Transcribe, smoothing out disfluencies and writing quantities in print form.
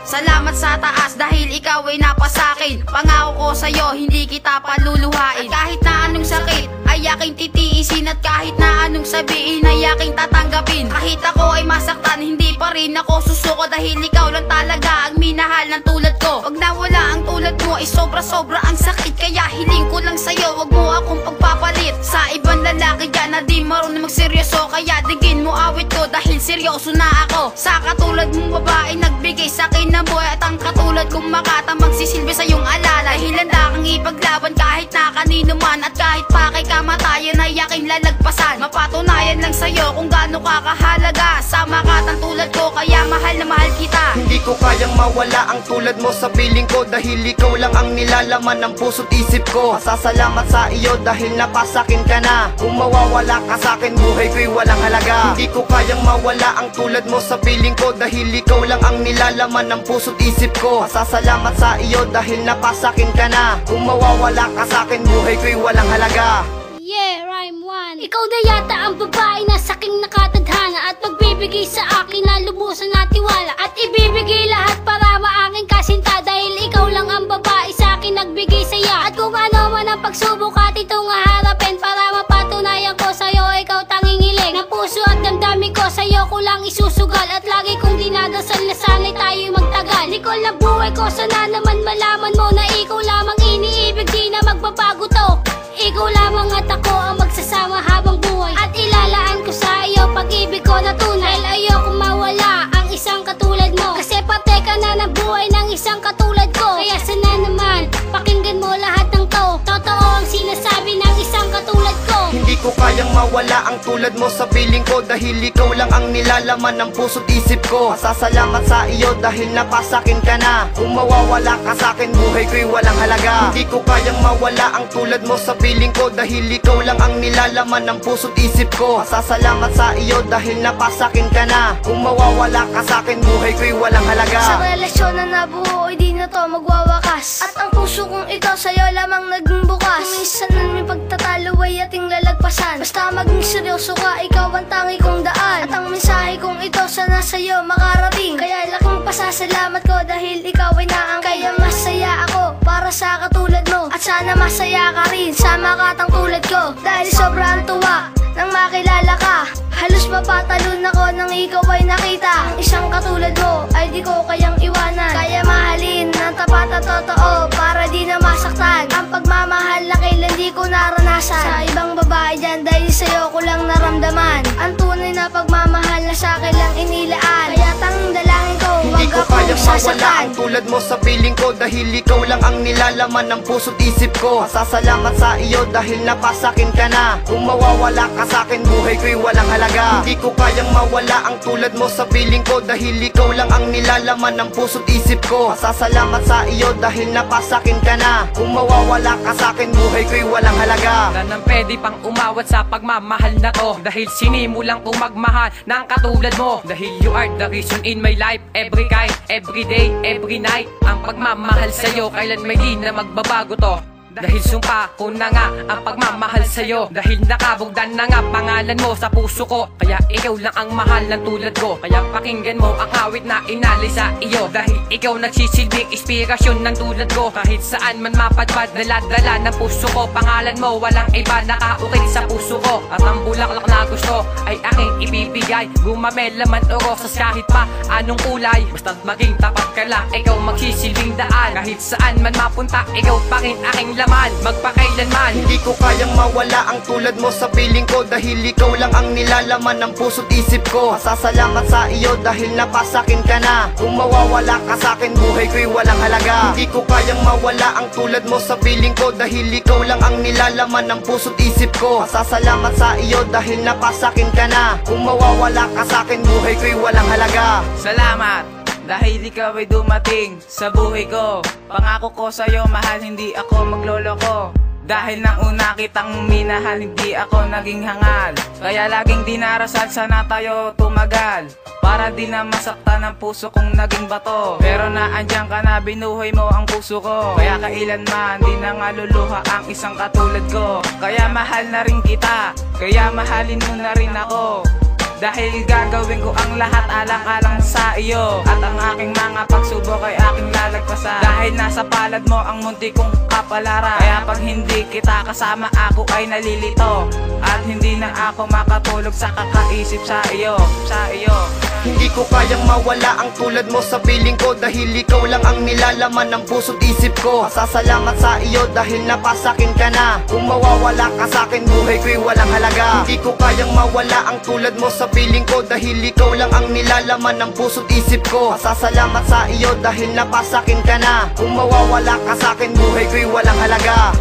Salamat sa taas dahil ikaw ay napasakin. Pangako ko sa'yo, hindi kita paluluhain. At kahit na anong sakit ay aking titiisin, at kahit na anong sabihin ay aking tatanggapin. Kahit ako ay masaktan, hindi pa rin ako susuko, dahil ikaw lang talaga ang minahal ng tulad ko. Wag na wala ang tulad mo, ay sobra-sobra ang sakit. Kaya hiling ko lang sa'yo, wag mo akong pagpapalit sa ibang lalaki dyan na di marunong magseryoso. Kaya digin mo awit ko dahil seryoso na ako. Sa katulad mong babae nagbigay sa'kin ng buhay, at ang katulad kong makata magsisilbi sa iyong alala. Dahil handa kang ipaglaban kahit na kanino man, at kahit pa kay kamatayan ay aking lalagpasan. Mapatunayan lang sa'yo kung gaano ka kahalaga. Sa makatang tulad ko, kaya mahal na mahal kita. Hindi ko kayang mawala ang tulad mo sa piling ko, dahil ikaw lang ang nilalaman ng puso't isip ko. Masasalamat sa iyo dahil napasakin ka na. Kung mawawala ka sa'kin, buhay ko'y walang halaga. Hindi ko kayang mawala ang tulad mo sa piling ko, dahil ikaw lang ang nilalaman ng puso't isip ko. Masasalamat sa iyo dahil napasakin ka na. Kung mawawala ka sa'kin, buhay ko'y walang halaga. Yeah, rhyme one. Ikaw na yata ang babae na saking nakatadhana, at magbibigay sa akin na lubusan na tiwala, at ibibigay lahat para maaking kasinta. Dahil ikaw lang ang babae sa akin nagbigay saya, at kung ano man ang pagsubok at itong haharapin, para mapatunayan ko sa'yo ikaw tanging hiling. Ng puso at damdamin ko sa'yo ko lang isusugal, at lagi kong dinadasal na sana'y tayo magtagal. Ikaw lang buhay ko, sana naman malaman mo na ikaw lamang iniibig, di na magbabago to. Ikaw lamang at ako ang magsasama habang buhay, at ilalaan ko sa iyo pag-ibig ko na tunay. Dahil ayokong mawala ang isang katulad mo, kasi patay ka na ng buhay ng isang katulad ko. Kaya sana naman pakinggan mo lahat ng to, totoo ang sinasabi ng isang katulad ko. Hindi ko kayang mawala ang tulad mo sa piling ko, dahil ikaw lang ang nilalaman ng puso't isip ko. Masasalamat sa iyo dahil napasakin ka na. Kung mawawala ka sa'kin, buhay ko'y walang halaga. Hindi ko kayang mawala ang tulad mo sa piling ko, dahil ikaw lang ang nilalaman ng puso't isip ko. Masasalamat sa iyo dahil napasakin ka na. Kung mawawala ka sa'kin, buhay ko'y walang halaga. Sa relasyon na nabuo ay di na to magwawakas, at ang puso kong ito sa'yo lamang naging bukas. Minsan man may pagtatalo ay ating lalagpasan, basta maging seryoso ka, ikaw ang tangi kong daan. At ang mensahe kong ito sana sa'yo makarating, kaya laking pasasalamat ko dahil ikaw ay naang. Kaya masaya ako para sa katulad mo, at sana masaya ka rin sa makatang tulad ko. Dahil sobrang tuwa nang makilala ka, halos mapatalon ako nang ikaw ay nakita. Ang isang katulad mo ay di ko kayang iwanan, kaya mahalin ng tapat at totoo para di na masaktan. Ang pagmamahal na kailan di ko naranasan sa ibang babae dyan, dahil sa'yo ko lang naramdaman ang tunay na pagmamahal na sa'kin lang inilaan. Kaya tanging dalangin ko, hindi ko kayang mawala sasaktan. ang tulad mo sa piling ko, dahil ikaw lang ang nilalaman ng puso't isip ko. Masasalamat sa iyo dahil napasakin ka na. Kung mawawala ka sa'kin, buhay ko'y walang halaga. Hindi ko kayang mawala ang tulad mo sa piling ko, dahil ikaw lang ang nilalaman ng puso't isip ko. Masasalamat sa iyo dahil napasakin ka na. Kung mawawala ka sa'kin, buhay ko'y walang halaga. Wala nang pwede pang umawat sa pagmamahal na to, dahil sinimulang kong magmahal ng katulad mo. Dahil you are the reason in my life, every kind, every day, every night. Ang pagmamahal sa'yo kailan may di na magbabago to. Dahil sumpa ko na nga ang pagmamahal sa'yo, dahil nakabugdan na nga pangalan mo sa puso ko. Kaya ikaw lang ang mahal ng tulad ko, kaya pakinggan mo ang awit na inalay sa iyo. Dahil ikaw nagsisilbing inspirasyon ng tulad ko, kahit saan man mapadpad, dala-dala ng puso ko. Pangalan mo walang iba, nakaukit sa puso ko. At ang bulaklak na gusto ay aking ibibigay, gumamela man o rosas kahit pa anong kulay. Basta't maging tapat ka lang, ikaw magsisilbing daan. Kahit saan man mapunta, ikaw pa rin aking laman, magpakailanman. Hindi ko kayang mawala ang tulad mo sa piling ko, dahil ikaw lang ang nilalaman ng puso't isip ko. Masasalamat sa iyo dahil napasakin ka na. Kung mawawala ka sa'kin, buhay ko'y walang halaga. Hindi ko kayang mawala ang tulad mo sa piling ko, dahil ikaw lang ang nilalaman ng puso't isip ko. Masasalamat sa iyo dahil napasakin ka na. Kung mawawala ka sa'kin, buhay ko'y walang halaga. Salamat dahil ikaw ay dumating sa buhay ko. Pangako ko sa'yo, mahal, hindi ako magloloko. Dahil nang una kitang minahal, hindi ako naging hangal. Kaya laging dinarasal, sana tayo tumagal, para di na masaktan ang puso kong naging bato. Pero naandyan ka na, binuhay mo ang puso ko. Kaya kailanman di na nga luluha ang isang katulad ko. Kaya mahal na rin kita, kaya mahalin mo na rin ako. Dahil gagawin ko ang lahat alang-alang sa iyo, at ang aking mga pagsubok ay aking lalagpasan. Dahil nasa palad mo ang munti kong kapalaran, kaya pag hindi kita kasama ako ay nalilito, at hindi na ako makatulog sa kakaisip sa iyo. Hindi ko kayang mawala ang tulad mo sa piling ko, dahil ikaw lang ang nilalaman ng puso't isip ko. Masasalamat sa iyo dahil napasakin ka na. Kung mawawala ka sa'kin, buhay ko'y walang halaga. Hindi ko kayang mawala ang tulad mo sa piling ko, dahil ikaw lang ang nilalaman ng puso't isip ko. Masasalamat sa iyo dahil napasakin ka na. Kung mawawala ka sa'kin, buhay ko'y walang halaga.